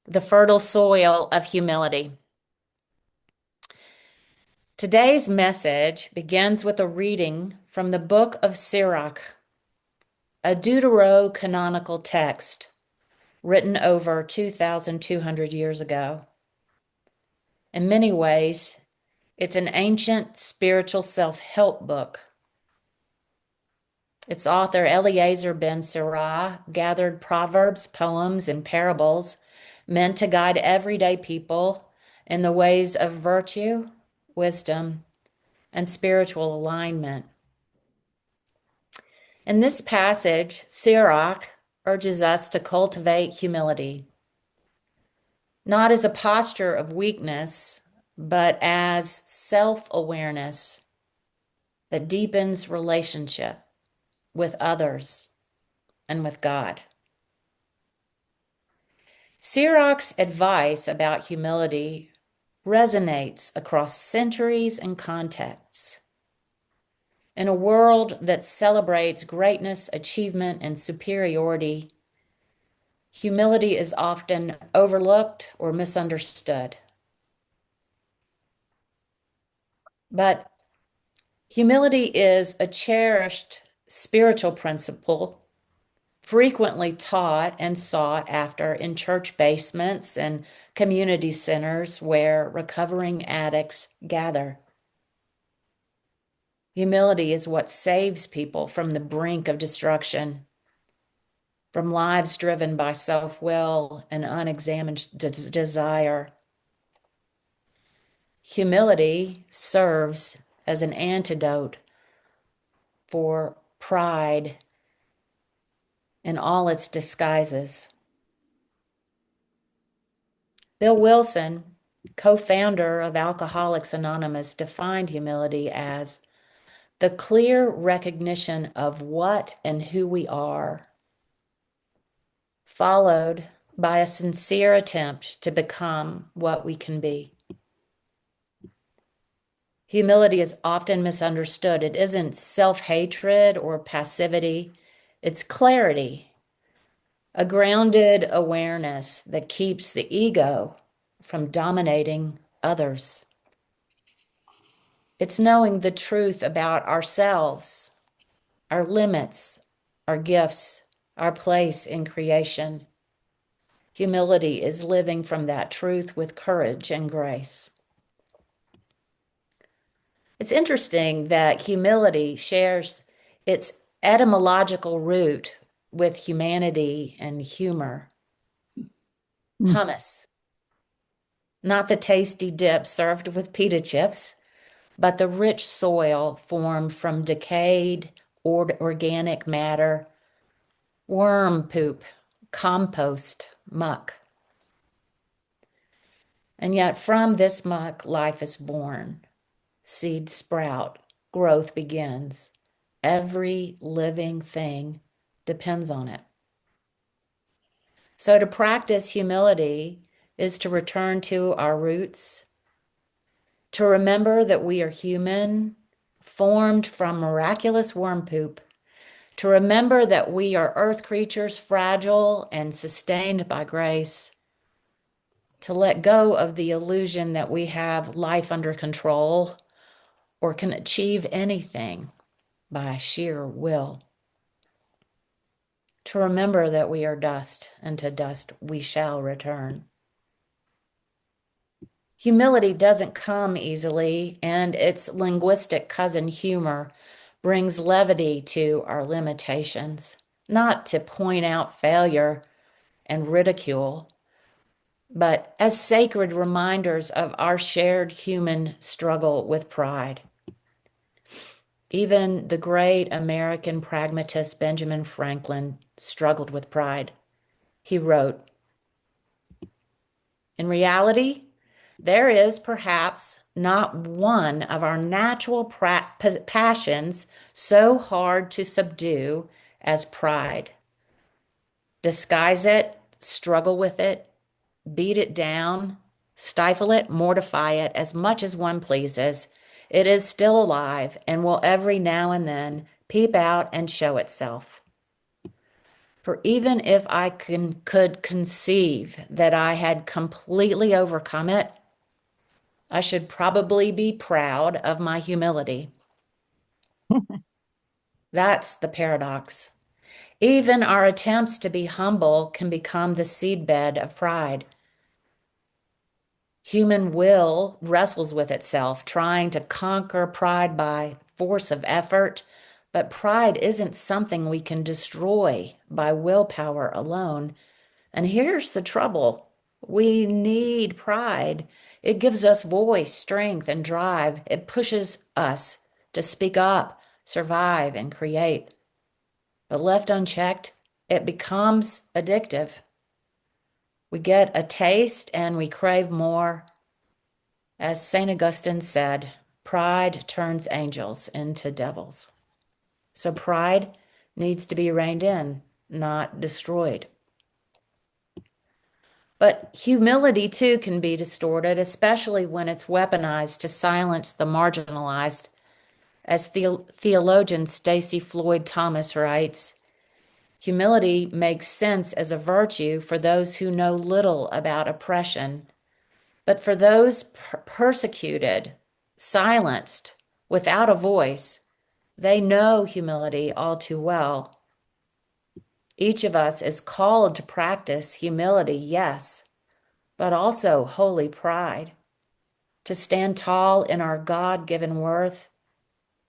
the fertile soil of humility. Today's message begins with a reading from the book of Sirach, a deuterocanonical text written over 2,200 years ago. In many ways, it's an ancient spiritual self-help book. Its author, Eliezer ben Sirach, gathered proverbs, poems, and parables meant to guide everyday people in the ways of virtue, wisdom, and spiritual alignment. In this passage, Sirach urges us to cultivate humility, not as a posture of weakness, but as self-awareness that deepens relationship with others and with God. Sirach's advice about humility resonates across centuries and contexts. In a world that celebrates greatness, achievement, and superiority, humility is often overlooked or misunderstood. But humility is a cherished spiritual principle frequently taught and sought after in church basements and community centers where recovering addicts gather. Humility is what saves people from the brink of destruction, from lives driven by self-will and unexamined desire. Humility serves as an antidote for pride in all its disguises. Bill Wilson, co-founder of Alcoholics Anonymous, defined humility as the clear recognition of what and who we are, followed by a sincere attempt to become what we can be. Humility is often misunderstood. It isn't self-hatred or passivity. It's clarity, a grounded awareness that keeps the ego from dominating others. It's knowing the truth about ourselves, our limits, our gifts, our place in creation. Humility is living from that truth with courage and grace. It's interesting that humility shares its etymological root with humanity and humor. Mm. Hummus, not the tasty dip served with pita chips, but the rich soil formed from decayed organic matter, worm poop, compost, muck. And yet from this muck, life is born. Seeds sprout, growth begins. Every living thing depends on it. So to practice humility is to return to our roots, to remember that we are human, formed from miraculous worm poop, to remember that we are earth creatures, fragile and sustained by grace, to let go of the illusion that we have life under control or can achieve anything by sheer will. To remember that we are dust, and to dust we shall return. Humility doesn't come easily, and its linguistic cousin humor brings levity to our limitations, not to point out failure and ridicule, but as sacred reminders of our shared human struggle with pride. Even the great American pragmatist Benjamin Franklin struggled with pride. He wrote, "In reality, there is perhaps not one of our natural passions so hard to subdue as pride. Disguise it, struggle with it, beat it down, stifle it, mortify it as much as one pleases. It is still alive and will every now and then peep out and show itself." For even if I could conceive that I had completely overcome it, I should probably be proud of my humility. That's the paradox. Even our attempts to be humble can become the seedbed of pride. Human will wrestles with itself, trying to conquer pride by force of effort, but pride isn't something we can destroy by willpower alone. And here's the trouble. We need pride. It gives us voice, strength, and drive. It pushes us to speak up, survive, and create. But left unchecked, it becomes addictive. We get a taste and we crave more. As St. Augustine said, pride turns angels into devils. So pride needs to be reined in, not destroyed. But humility too can be distorted, especially when it's weaponized to silence the marginalized. As theologian Stacey Floyd Thomas writes, humility makes sense as a virtue for those who know little about oppression, but for those persecuted, silenced, without a voice, they know humility all too well. Each of us is called to practice humility, yes, but also holy pride, to stand tall in our God given worth,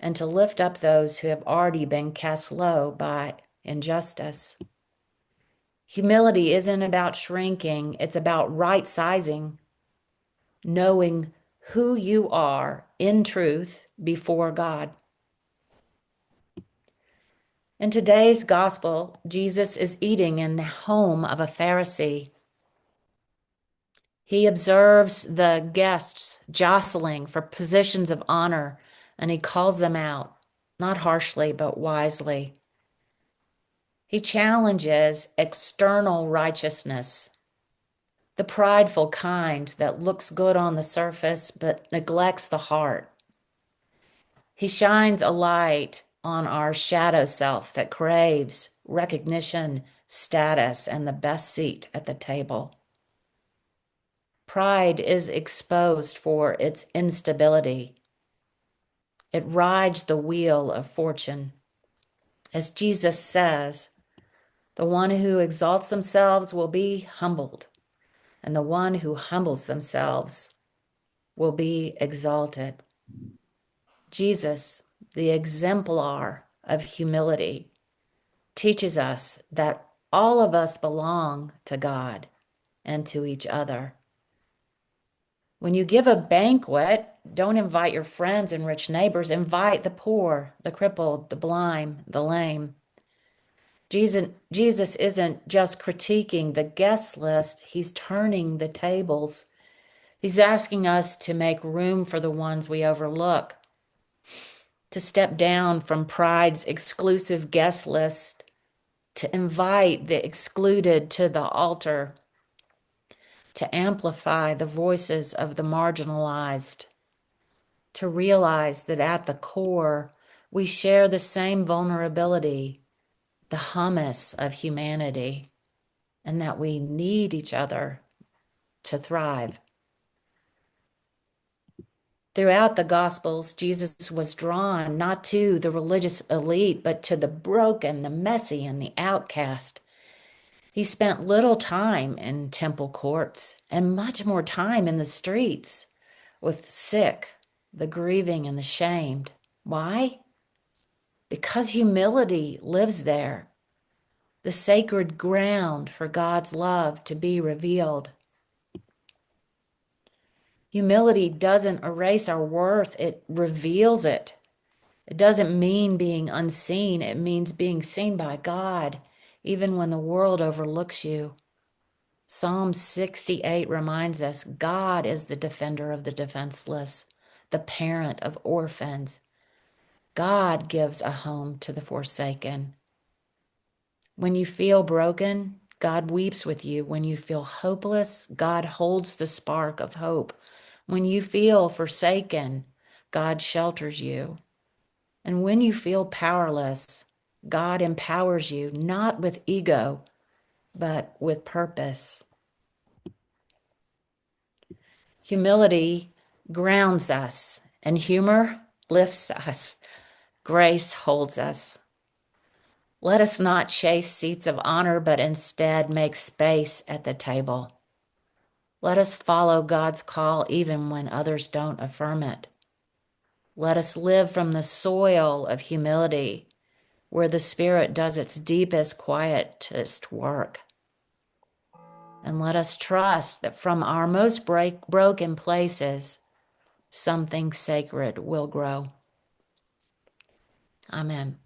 and to lift up those who have already been cast low by injustice. Humility isn't about shrinking, it's about right sizing, knowing who you are in truth before God. In today's gospel, Jesus is eating in the home of a Pharisee. He observes the guests jostling for positions of honor, and he calls them out, not harshly, but wisely. He challenges external righteousness, the prideful kind that looks good on the surface but neglects the heart. He shines a light on our shadow self that craves recognition, status, and the best seat at the table. Pride is exposed for its instability. It rides the wheel of fortune. As Jesus says, the one who exalts themselves will be humbled, and the one who humbles themselves will be exalted. Jesus, the exemplar of humility, teaches us that all of us belong to God and to each other. When you give a banquet, don't invite your friends and rich neighbors. Invite the poor, the crippled, the blind, the lame. Jesus isn't just critiquing the guest list, he's turning the tables. He's asking us to make room for the ones we overlook, to step down from pride's exclusive guest list, to invite the excluded to the altar, to amplify the voices of the marginalized, to realize that at the core, we share the same vulnerability, the hummus of humanity, and that we need each other to thrive. Throughout the Gospels, Jesus was drawn not to the religious elite, but to the broken, the messy, and the outcast. He spent little time in temple courts and much more time in the streets with the sick, the grieving, and the shamed. Why? Because humility lives there, the sacred ground for God's love to be revealed. Humility doesn't erase our worth, it reveals it. It doesn't mean being unseen, it means being seen by God, even when the world overlooks you. Psalm 68 reminds us God is the defender of the defenseless, the parent of orphans. God gives a home to the forsaken. When you feel broken, God weeps with you. When you feel hopeless, God holds the spark of hope. When you feel forsaken, God shelters you. And when you feel powerless, God empowers you not with ego, but with purpose. Humility grounds us, and humor lifts us. Grace holds us. Let us not chase seats of honor, but instead make space at the table. Let us follow God's call even when others don't affirm it. Let us live from the soil of humility, where the Spirit does its deepest, quietest work. And let us trust that from our most broken places, something sacred will grow. Amen.